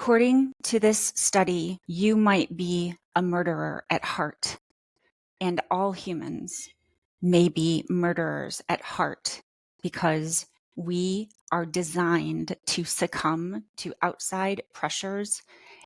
According to this study, you might be a murderer at heart, and all humans may be murderers at heart because we are designed to succumb to outside pressures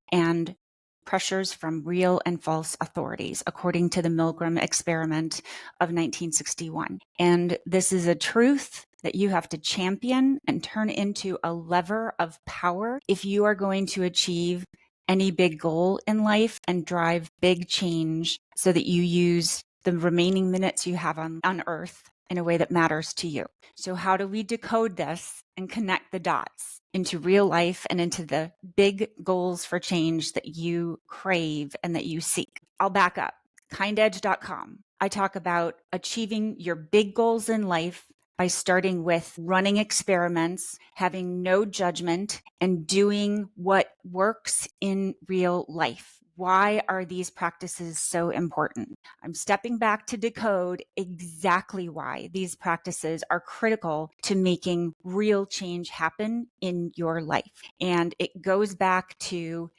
and pressures from real and false authorities, according to the Milgram Experiment of 1961. And this is a truth that you have to champion and turn into a lever of power if you are going to achieve any big goal in life and drive big change so that you use the remaining minutes you have on Earth in a way that matters to you. So how do we decode this and connect the dots into real life and into the big goals for change that you crave and that you seek? I'll back up. Kindedge.com. I talk about achieving your big goals in life by starting with running experiments, having no judgment, and doing what works in real life. Why are these practices so important? I'm stepping back to decode exactly why these practices are critical to making real change happen in your life. And it goes back to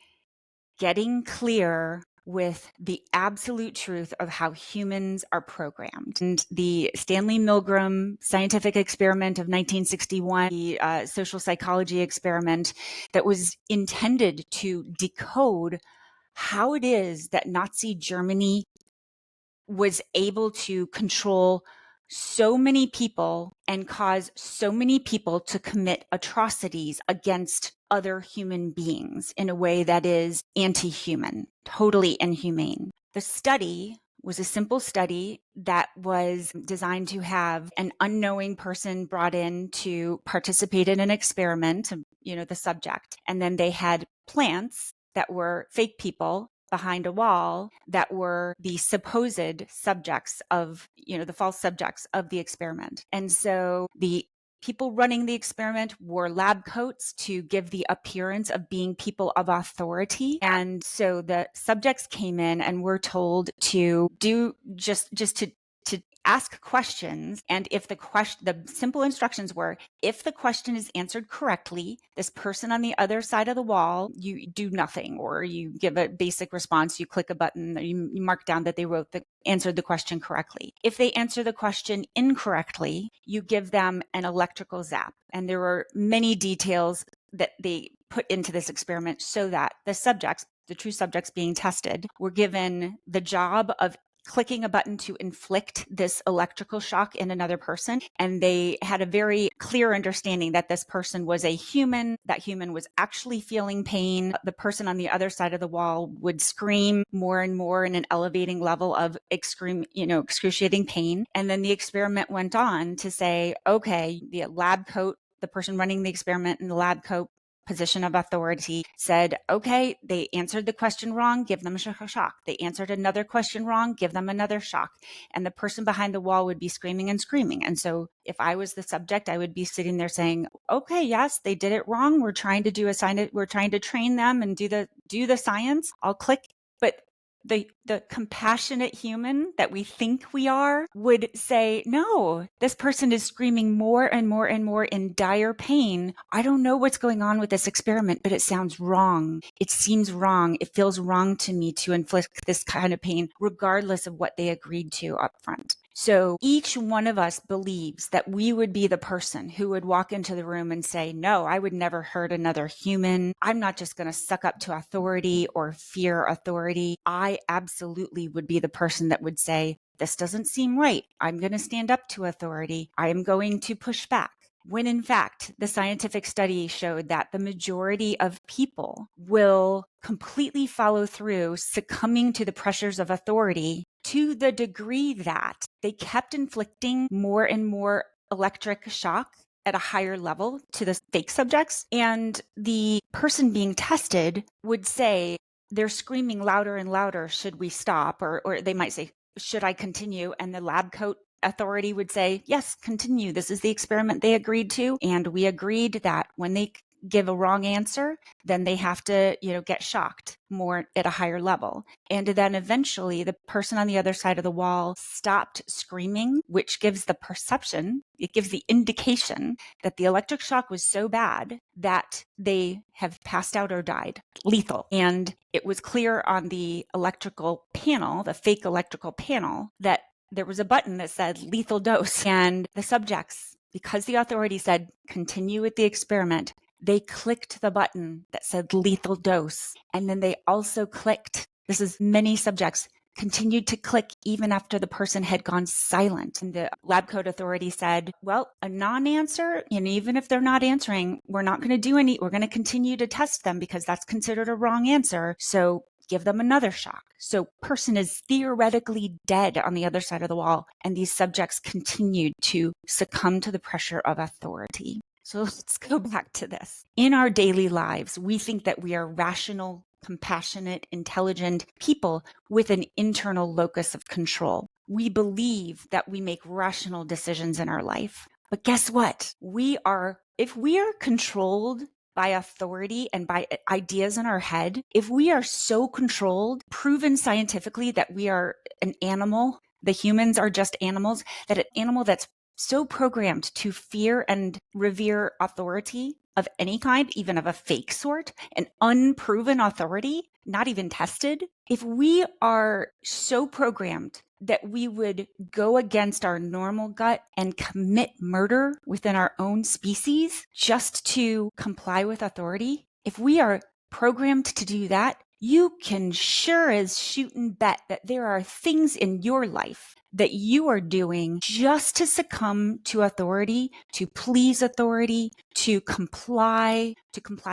getting clear with the absolute truth of how humans are programmed. And the Stanley Milgram scientific experiment of 1961, the social psychology experiment that was intended to decode how it is that Nazi Germany was able to control so many people and cause so many people to commit atrocities against other human beings in a way that is anti-human, totally inhumane. The study was a simple study that was designed to have an unknowing person brought in to participate in an experiment, the subject. And then they had plants that were fake people behind a wall that were the supposed subjects of, the false subjects of the experiment. And so the people running the experiment wore lab coats to give the appearance of being people of authority. And so the subjects came in and were told to do just to ask questions. And if the simple instructions were, if the question is answered correctly, this person on the other side of the wall, you do nothing, or you give a basic response, you click a button, you mark down that they answered the question correctly. If they answer the question incorrectly, you give them an electrical zap. And there were many details that they put into this experiment so that the true subjects being tested, were given the job of clicking a button to inflict this electrical shock in another person. And they had a very clear understanding that this person was a human, that human was actually feeling pain. The person on the other side of the wall would scream more and more in an elevating level of excruciating pain. And then the experiment went on to say, okay, the lab coat, the person running the experiment in the lab coat position of authority said, okay, they answered the question wrong, give them a shock. They answered another question wrong, give them another shock. And the person behind the wall would be screaming and screaming. And so if I was the subject, I would be sitting there saying, okay, yes, they did it wrong. We're trying to train them and do the science. I'll click. But the compassionate human that we think we are would say, no, this person is screaming more and more and more in dire pain. I don't know what's going on with this experiment, but it sounds wrong. It seems wrong. It feels wrong to me to inflict this kind of pain, regardless of what they agreed to up front. So each one of us believes that we would be the person who would walk into the room and say, no, I would never hurt another human. I'm not just going to suck up to authority or fear authority. I absolutely would be the person that would say, this doesn't seem right. I'm going to stand up to authority. I am going to push back. When in fact, the scientific study showed that the majority of people will completely follow through, succumbing to the pressures of authority to the degree that they kept inflicting more and more electric shock at a higher level to the fake subjects. And the person being tested would say, they're screaming louder and louder, should we stop? Or they might say, should I continue? And the lab coat authority would say, yes, continue. This is the experiment they agreed to. And we agreed that when they give a wrong answer, then they have to, get shocked more at a higher level. And then eventually the person on the other side of the wall stopped screaming, which gives the perception, it gives the indication that the electric shock was so bad that they have passed out or died. Lethal. And it was clear on the electrical panel, the fake electrical panel, that there was a button that said lethal dose. And the subjects, because the authority said continue with the experiment, they clicked the button that said lethal dose. And then they also clicked, this is many subjects, continued to click even after the person had gone silent. And the lab coat authority said, well, a non-answer, and even if they're not answering, we're not going to do any, we're going to continue to test them because that's considered a wrong answer. So give them another shock. So person is theoretically dead on the other side of the wall. And these subjects continued to succumb to the pressure of authority. So let's go back to this. In our daily lives, we think that we are rational, compassionate, intelligent people with an internal locus of control. We believe that we make rational decisions in our life. But guess what? If we are controlled by authority and by ideas in our head, if we are so controlled, proven scientifically that we are an animal, the humans are just animals, that an animal that's so programmed to fear and revere authority of any kind, even of a fake sort, an unproven authority, not even tested. If we are so programmed that we would go against our normal gut and commit murder within our own species just to comply with authority, if we are programmed to do that, you can sure as shootin' bet that there are things in your life that you are doing just to succumb to authority, to please authority, to comply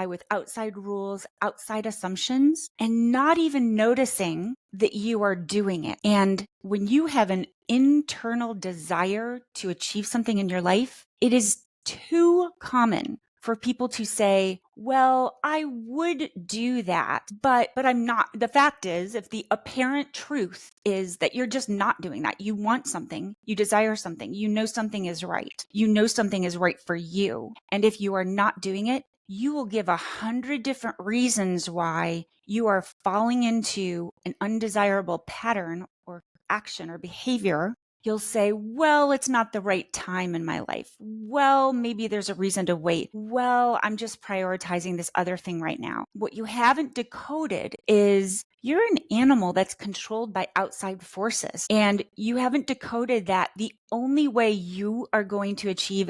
with outside rules, outside assumptions, and not even noticing that you are doing it. And when you have an internal desire to achieve something in your life, it is too common for people to say, well, I would do that, but I'm not. The fact is, if the apparent truth is that you're just not doing that, you want something, you desire something, you know something is right, you know something is right for you. And if you are not doing it, you will give 100 different reasons why you are falling into an undesirable pattern or action or behavior. You'll say, well, it's not the right time in my life. Well, maybe there's a reason to wait. Well, I'm just prioritizing this other thing right now. What you haven't decoded is you're an animal that's controlled by outside forces. And you haven't decoded that the only way you are going to achieve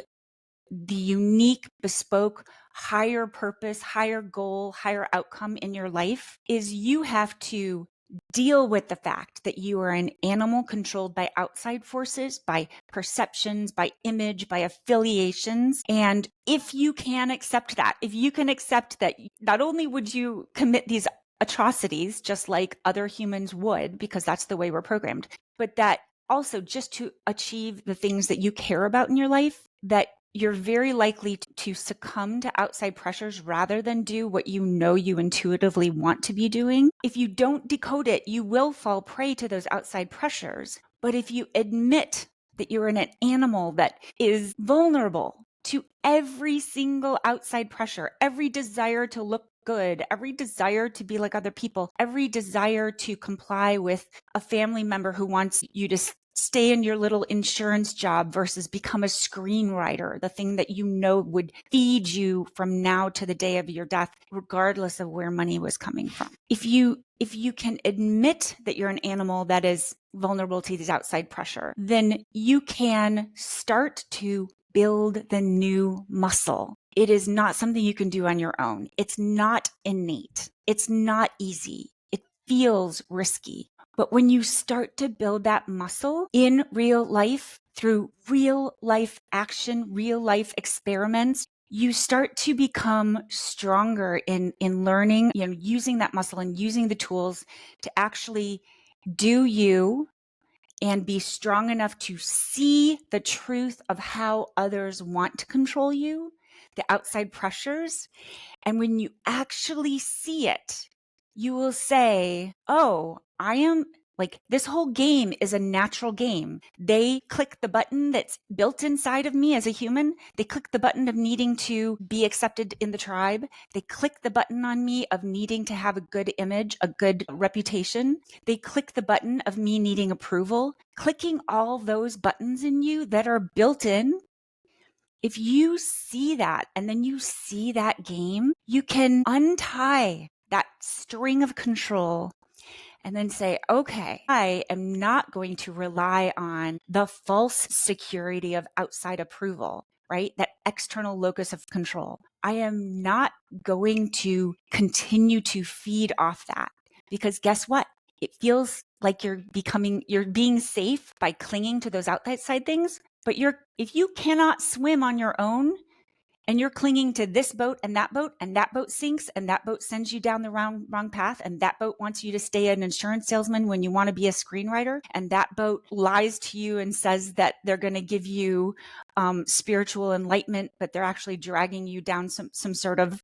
the unique, bespoke, higher purpose, higher goal, higher outcome in your life is you have to deal with the fact that you are an animal controlled by outside forces, by perceptions, by image, by affiliations. And if you can accept that, if you can accept that not only would you commit these atrocities just like other humans would, because that's the way we're programmed, but that also just to achieve the things that you care about in your life, that you're very likely to succumb to outside pressures rather than do what you know you intuitively want to be doing. If you don't decode it, you will fall prey to those outside pressures. But if you admit that you're an animal that is vulnerable to every single outside pressure, every desire to look good, every desire to be like other people, every desire to comply with a family member who wants you to stay in your little insurance job versus become a screenwriter, the thing that you know would feed you from now to the day of your death, regardless of where money was coming from. If you can admit that you're an animal that is vulnerable to these outside pressure, then you can start to build the new muscle. It is not something you can do on your own. It's not innate. It's not easy. It feels risky. But when you start to build that muscle in real life through real life action, real life experiments, you start to become stronger in learning, using that muscle and using the tools to actually do you and be strong enough to see the truth of how others want to control you, the outside pressures. And when you actually see it, you will say, oh, I am Like, this whole game is a natural game. They click the button that's built inside of me as a human. They click the button of needing to be accepted in the tribe. They click the button on me of needing to have a good image, a good reputation. They click the button of me needing approval. Clicking all those buttons in you that are built in. If you see that and then you see that game, you can untie that string of control and then say, okay, I am not going to rely on the false security of outside approval, right? That external locus of control. I am not going to continue to feed off that, because guess what? It feels like you're being safe by clinging to those outside things. But if you cannot swim on your own, and you're clinging to this boat, and that boat sinks, and that boat sends you down the wrong path, and that boat wants you to stay an insurance salesman when you want to be a screenwriter, and that boat lies to you and says that they're going to give you spiritual enlightenment, but they're actually dragging you down some sort of,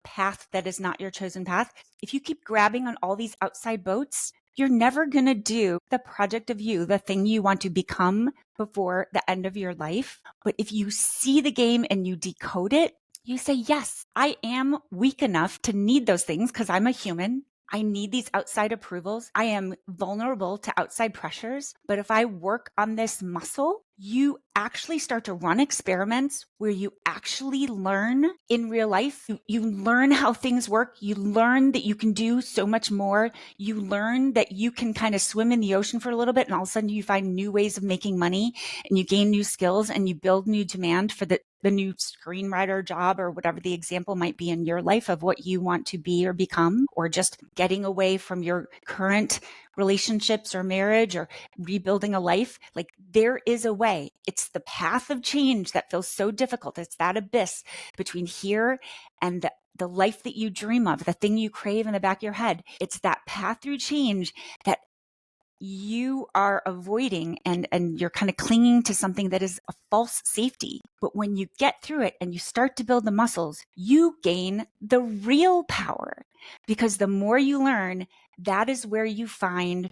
path that is not your chosen path. If you keep grabbing on all these outside boats, you're never going to do the project of you, the thing you want to become before the end of your life. But if you see the game and you decode it, you say, yes, I am weak enough to need those things because I'm a human. I need these outside approvals. I am vulnerable to outside pressures. But if I work on this muscle, you actually start to run experiments where you actually learn in real life. You learn how things work. You learn that you can do so much more. You learn that you can kind of swim in the ocean for a little bit, and all of a sudden you find new ways of making money, and you gain new skills, and you build new demand for the new screenwriter job, or whatever the example might be in your life of what you want to be or become, or just getting away from your current relationships or marriage, or rebuilding a life. Like, there is a way. It's the path of change that feels so difficult. It's that abyss between here and the life that you dream of, the thing you crave in the back of your head. It's that path through change that you are avoiding, and you're kind of clinging to something that is a false safety. But when you get through it and you start to build the muscles, you gain the real power, because the more you learn, that is where you find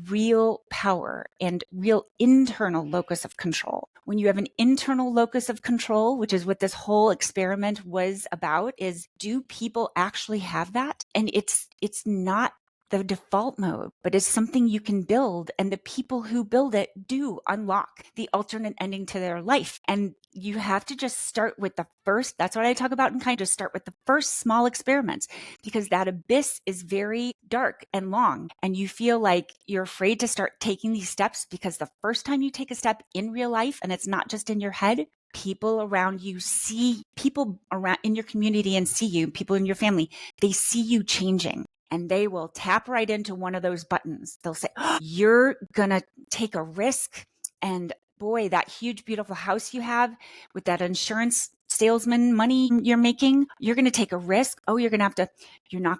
real power and real internal locus of control. When you have an internal locus of control, which is what this whole experiment was about, is, do people actually have that? And it's not the default mode, but it's something you can build, and the people who build it do unlock the alternate ending to their life. And you have to just start with the first, that's what I talk about in Kindedge, just start with the first small experiments, because that abyss is very dark and long, and you feel like you're afraid to start taking these steps, because the first time you take a step in real life, and it's not just in your head, people around you see, people around in your community and see you, people in your family, they see you changing. And they will tap right into one of those buttons. They'll say, oh, you're going to take a risk. And boy, that huge, beautiful house you have with that insurance salesman money you're making, you're going to take a risk. Oh, you're not going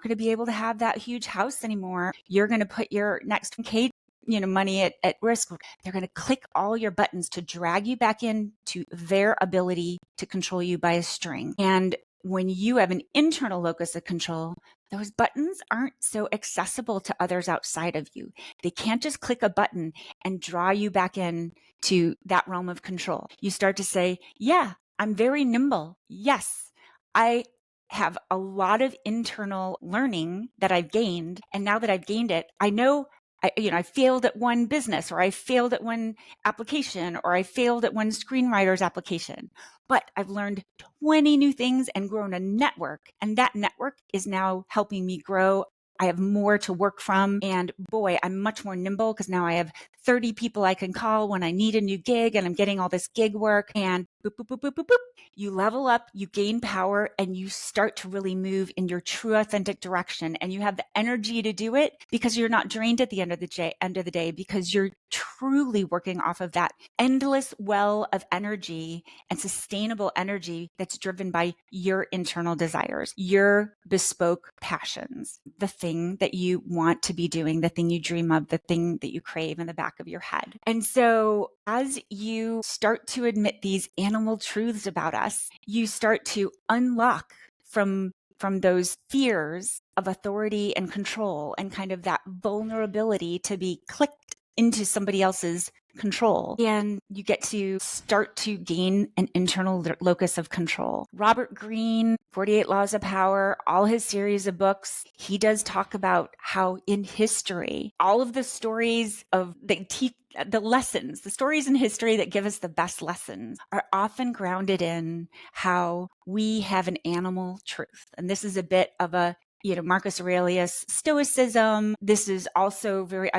to be able to have that huge house anymore. You're going to put your next Kate, money at risk. They're going to click all your buttons to drag you back into their ability to control you by a string. And when you have an internal locus of control, those buttons aren't so accessible to others outside of you. They can't just click a button and draw you back in to that realm of control. You start to say, yeah, I'm very nimble. Yes, I have a lot of internal learning that I've gained. And now that I've gained it, I know I failed at one business, or I failed at one application, or I failed at one screenwriter's application. But I've learned 20 new things and grown a network. And that network is now helping me grow. I have more to work from. And boy, I'm much more nimble, because now I have 30 people I can call when I need a new gig, and I'm getting all this gig work, and boop, boop, boop, boop, boop, boop. You level up, you gain power, and you start to really move in your true authentic direction. And you have the energy to do it, because you're not drained at the end of the day, because you're truly working off of that endless well of energy and sustainable energy that's driven by your internal desires, your bespoke passions, the thing that you want to be doing, the thing you dream of, the thing that you crave in the back of your head. And so as you start to admit these animal truths about us, you start to unlock from those fears of authority and control, and kind of that vulnerability to be clicked into somebody else's control. And you get to start to gain an internal locus of control. Robert Greene, 48 Laws of Power, all his series of books, he does talk about how in history, all of the stories of the lessons, the stories in history that give us the best lessons are often grounded in how we have an animal truth. And this is a bit of a, Marcus Aurelius Stoicism. This is also very,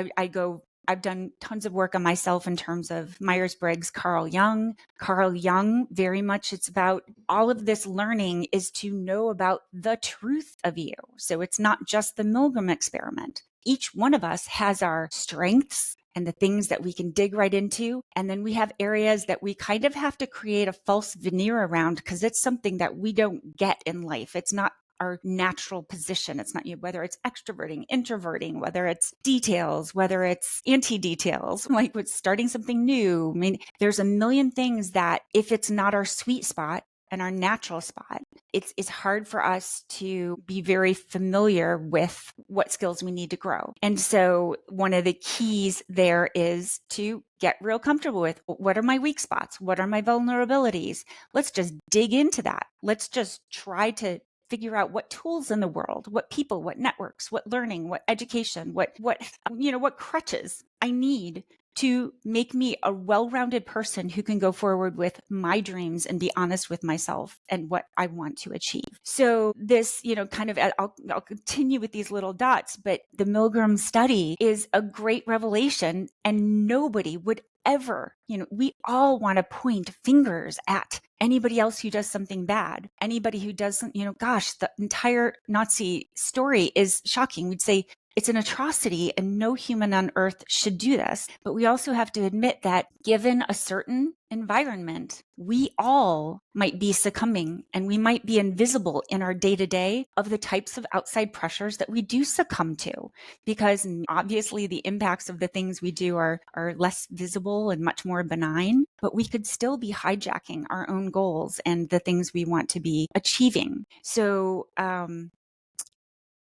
I've done tons of work on myself in terms of Myers-Briggs, Carl Jung. Carl Jung, very much it's about all of this learning is to know about the truth of you. So it's not just the Milgram experiment. Each one of us has our strengths and the things that we can dig right into. And then we have areas that we kind of have to create a false veneer around because it's something that we don't get in life. It's not our natural position. It's not whether it's extroverting, introverting, whether it's details, whether it's anti-details, like with starting something new. I mean, there's a million things that if it's not our sweet spot and our natural spot, it's hard for us to be very familiar with what skills we need to grow. And so one of the keys there is to get real comfortable with what are my weak spots? What are my vulnerabilities? Let's just dig into that. Let's just try to figure out what tools in the world, what people, what networks, what learning, what education, what crutches I need to make me a well-rounded person who can go forward with my dreams and be honest with myself and what I want to achieve. So this, kind of, I'll continue with these little dots, but the Milgram study is a great revelation, and nobody would ever, we all want to point fingers at anybody else who does something bad, anybody who doesn't, gosh, the entire Nazi story is shocking. We'd say it's an atrocity and no human on earth should do this. But we also have to admit that given a certain environment, we all might be succumbing and we might be invisible in our day-to-day of the types of outside pressures that we do succumb to, because obviously the impacts of the things we do are less visible and much more benign, but we could still be hijacking our own goals and the things we want to be achieving. So,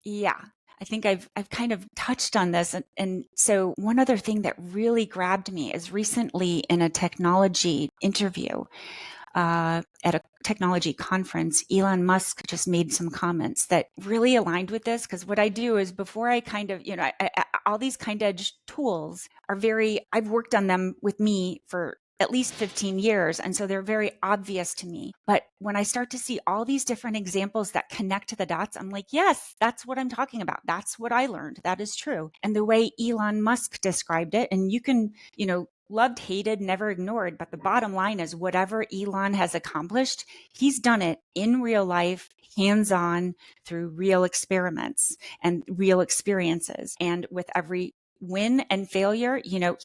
yeah. I think I've kind of touched on this. And so one other thing that really grabbed me is recently in a technology interview at a technology conference, Elon Musk just made some comments that really aligned with this. Because what I do is before I kind of, all these Kindedge tools are I've worked on them with me for at least 15 years. And so they're very obvious to me. But when I start to see all these different examples that connect to the dots, I'm like, yes, that's what I'm talking about. That's what I learned. That is true. And the way Elon Musk described it, and you can, loved, hated, never ignored. But the bottom line is whatever Elon has accomplished, he's done it in real life, hands-on, through real experiments and real experiences. And with every win and failure,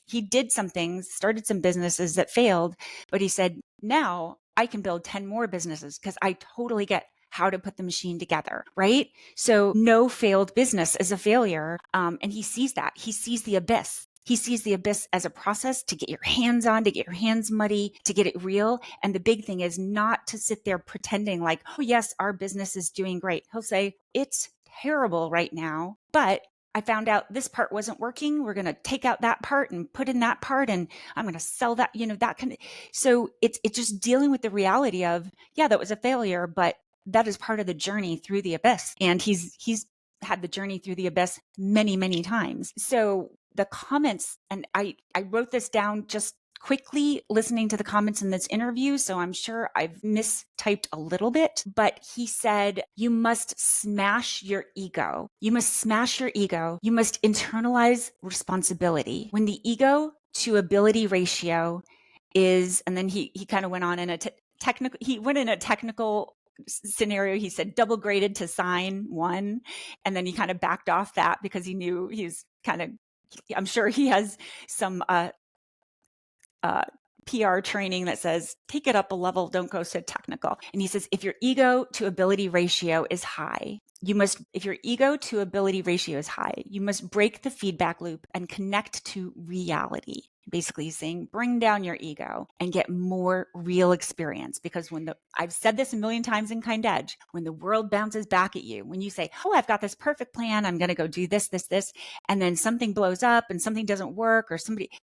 he did some things, started some businesses that failed, but he said, now I can build 10 more businesses because I totally get how to put the machine together, right? So no failed business is a failure. And he sees that. He sees the abyss. He sees the abyss as a process to get your hands on, to get your hands muddy, to get it real. And the big thing is not to sit there pretending like, oh, yes, our business is doing great. He'll say, it's terrible right now, but I found out this part wasn't working. We're going to take out that part and put in that part, and I'm going to sell that, that kind of. So it's just dealing with the reality of, yeah, that was a failure, but that is part of the journey through the abyss. And he's had the journey through the abyss many, many times. So the comments, and I wrote this down just quickly listening to the comments in this interview, so I'm sure I've mistyped a little bit, but he said, you must smash your ego. You must smash your ego. You must internalize responsibility. When the ego to ability ratio is, and then he kind of went on in a technical scenario. He said double graded to sign 1, and then he kind of backed off that because he knew he's kind of, I'm sure he has some PR training that says, take it up a level, don't go so technical. And he says, if your ego to ability ratio is high, if your ego to ability ratio is high, you must break the feedback loop and connect to reality. Basically saying, bring down your ego and get more real experience. Because I've said this a million times in Kindedge, when the world bounces back at you, when you say, oh, I've got this perfect plan, I'm going to go do this, and then something blows up and something doesn't work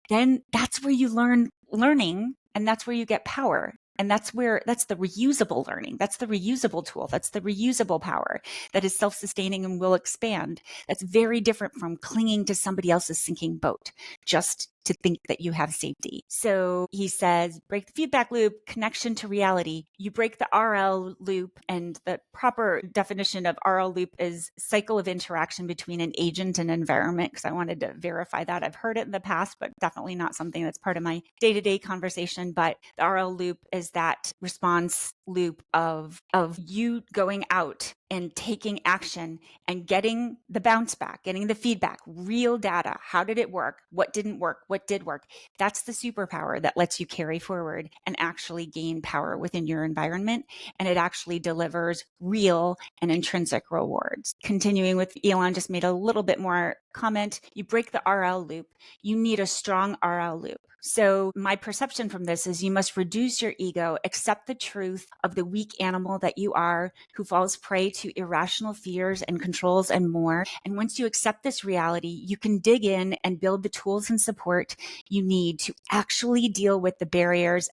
then that's where you learning, and that's where you get power. And that's the reusable learning. That's the reusable tool. That's the reusable power that is self-sustaining and will expand. That's very different from clinging to somebody else's sinking boat just to think that you have safety. So he says, break the feedback loop, connection to reality. You break the RL loop, and the proper definition of RL loop is cycle of interaction between an agent and environment, because I wanted to verify that. I've heard it in the past, but definitely not something that's part of my day-to-day conversation. But the RL loop is that response loop of you going out and taking action and getting the bounce back, getting the feedback, real data. How did it work? What didn't work? What did work? That's the superpower that lets you carry forward and actually gain power within your environment. And it actually delivers real and intrinsic rewards. Continuing with Elon, just made a little bit more comment. You break the RL loop. You need a strong RL loop. So my perception from this is you must reduce your ego, accept the truth of the weak animal that you are, who falls prey to irrational fears and controls and more. And once you accept this reality, you can dig in and build the tools and support you need to actually deal with the barriers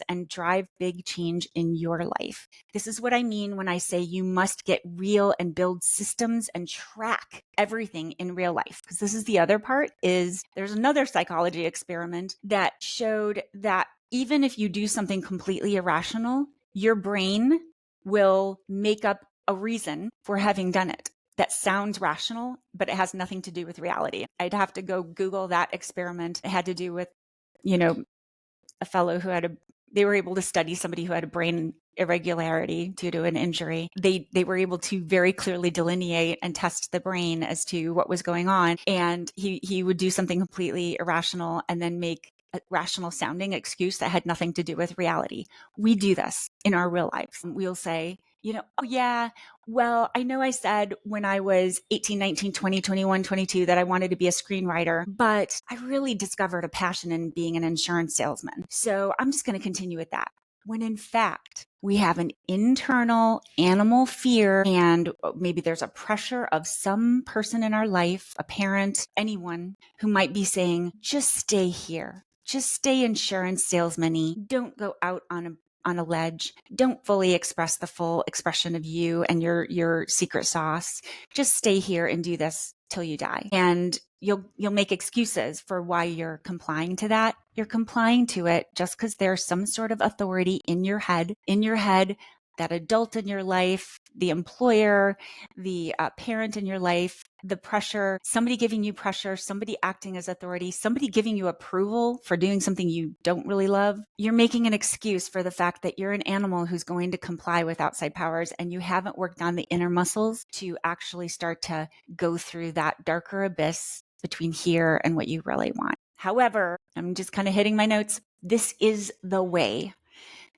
and drive big change in your life. This is what I mean when I say you must get real and build systems and track everything in real life. Because this is the other part, is there's another psychology experiment that showed that even if you do something completely irrational, your brain will make up a reason for having done it that sounds rational, but it has nothing to do with reality. I'd have to go Google that experiment. It had to do with, a fellow who they were able to study somebody who had a brain irregularity due to an injury. They were able to very clearly delineate and test the brain as to what was going on. And he would do something completely irrational and then make a rational sounding excuse that had nothing to do with reality. We do this in our real life. We'll say, oh yeah, well, I know I said when I was 18, 19, 20, 21, 22 that I wanted to be a screenwriter, but I really discovered a passion in being an insurance salesman. So I'm just going to continue with that. When in fact, we have an internal animal fear, and maybe there's a pressure of some person in our life, a parent, anyone who might be saying, just stay here. Just stay insurance salesman-y. Don't go out on a ledge. Don't fully express the full expression of you and your secret sauce. Just stay here and do this till you die. And you'll make excuses for why you're complying to that. You're complying to it just because there's some sort of authority in your head, that adult in your life, the employer, the parent in your life, the pressure, somebody giving you pressure, somebody acting as authority, somebody giving you approval for doing something you don't really love. You're making an excuse for the fact that you're an animal who's going to comply with outside powers, and you haven't worked on the inner muscles to actually start to go through that darker abyss between here and what you really want. However, I'm just kind of hitting my notes. This is the way.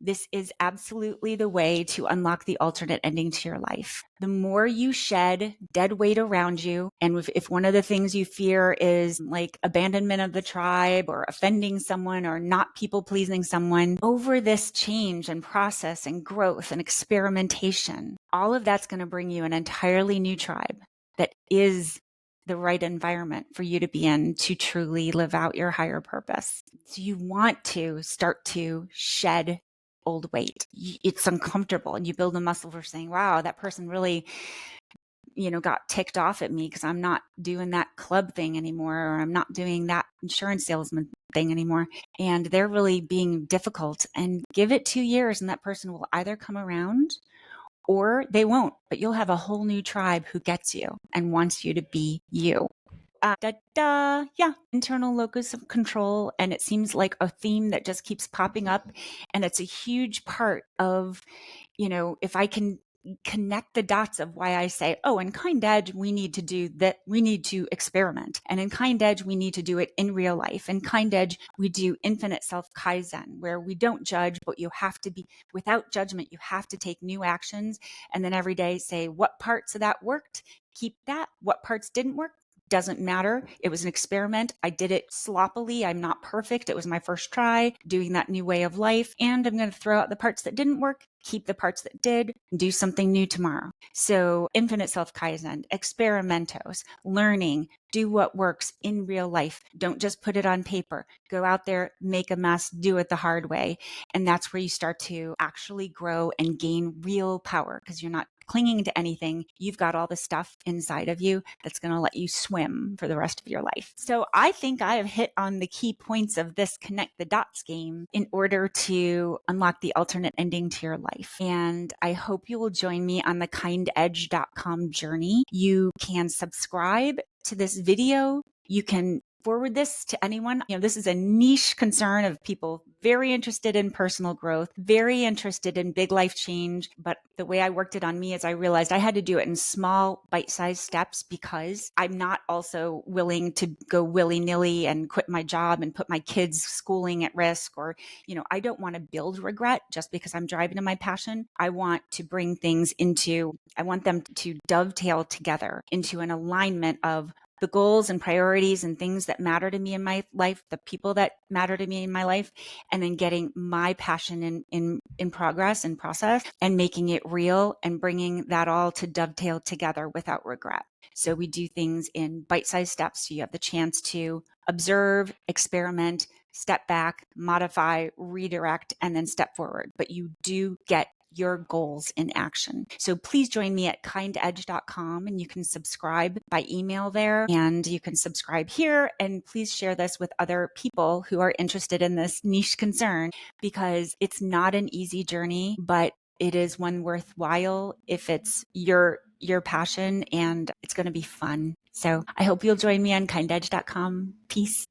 This is absolutely the way to unlock the alternate ending to your life. The more you shed dead weight around you, and if one of the things you fear is like abandonment of the tribe or offending someone or not people pleasing someone, over this change and process and growth and experimentation, all of that's going to bring you an entirely new tribe that is the right environment for you to be in to truly live out your higher purpose. So you want to start to shed old weight. It's uncomfortable, and you build a muscle for saying, wow, that person really, got ticked off at me because I'm not doing that club thing anymore, or I'm not doing that insurance salesman thing anymore. And they're really being difficult. And give it 2 years and that person will either come around or they won't, but you'll have a whole new tribe who gets you and wants you to be you. Yeah, internal locus of control. And it seems like a theme that just keeps popping up. And it's a huge part of, if I can connect the dots of why I say, oh, in Kindedge, we need to do that. We need to experiment. And in Kindedge, we need to do it in real life. In Kindedge, we do infinite self Kaizen, where we don't judge, but you have to be without judgment. You have to take new actions. And then every day say what parts of that worked, keep that. What parts didn't work, doesn't matter. It was an experiment. I did it sloppily. I'm not perfect. It was my first try doing that new way of life. And I'm going to throw out the parts that didn't work, keep the parts that did, and do something new tomorrow. So infinite self-Kaizen, experimentos, learning, do what works in real life. Don't just put it on paper. Go out there, make a mess, do it the hard way. And that's where you start to actually grow and gain real power, because you're not clinging to anything. You've got all the stuff inside of you that's going to let you swim for the rest of your life. So I think I have hit on the key points of this connect the dots game in order to unlock the alternate ending to your life. And I hope you will join me on the kindedge.com journey. You can subscribe to this video. You can forward this to anyone. This is a niche concern of people very interested in personal growth, very interested in big life change. But the way I worked it on me is I realized I had to do it in small bite-sized steps, because I'm not also willing to go willy-nilly and quit my job and put my kids' schooling at risk. Or, I don't want to build regret just because I'm driving to my passion. I want to bring things I want them to dovetail together into an alignment of the goals and priorities and things that matter to me in my life, the people that matter to me in my life, and then getting my passion in progress and process and making it real and bringing that all to dovetail together without regret. So we do things in bite-sized steps. So you have the chance to observe, experiment, step back, modify, redirect, and then step forward. But you do get your goals in action. So please join me at kindedge.com, and you can subscribe by email there, and you can subscribe here, and please share this with other people who are interested in this niche concern, because it's not an easy journey, but it is one worthwhile if it's your passion, and it's going to be fun. So I hope you'll join me on kindedge.com. Peace.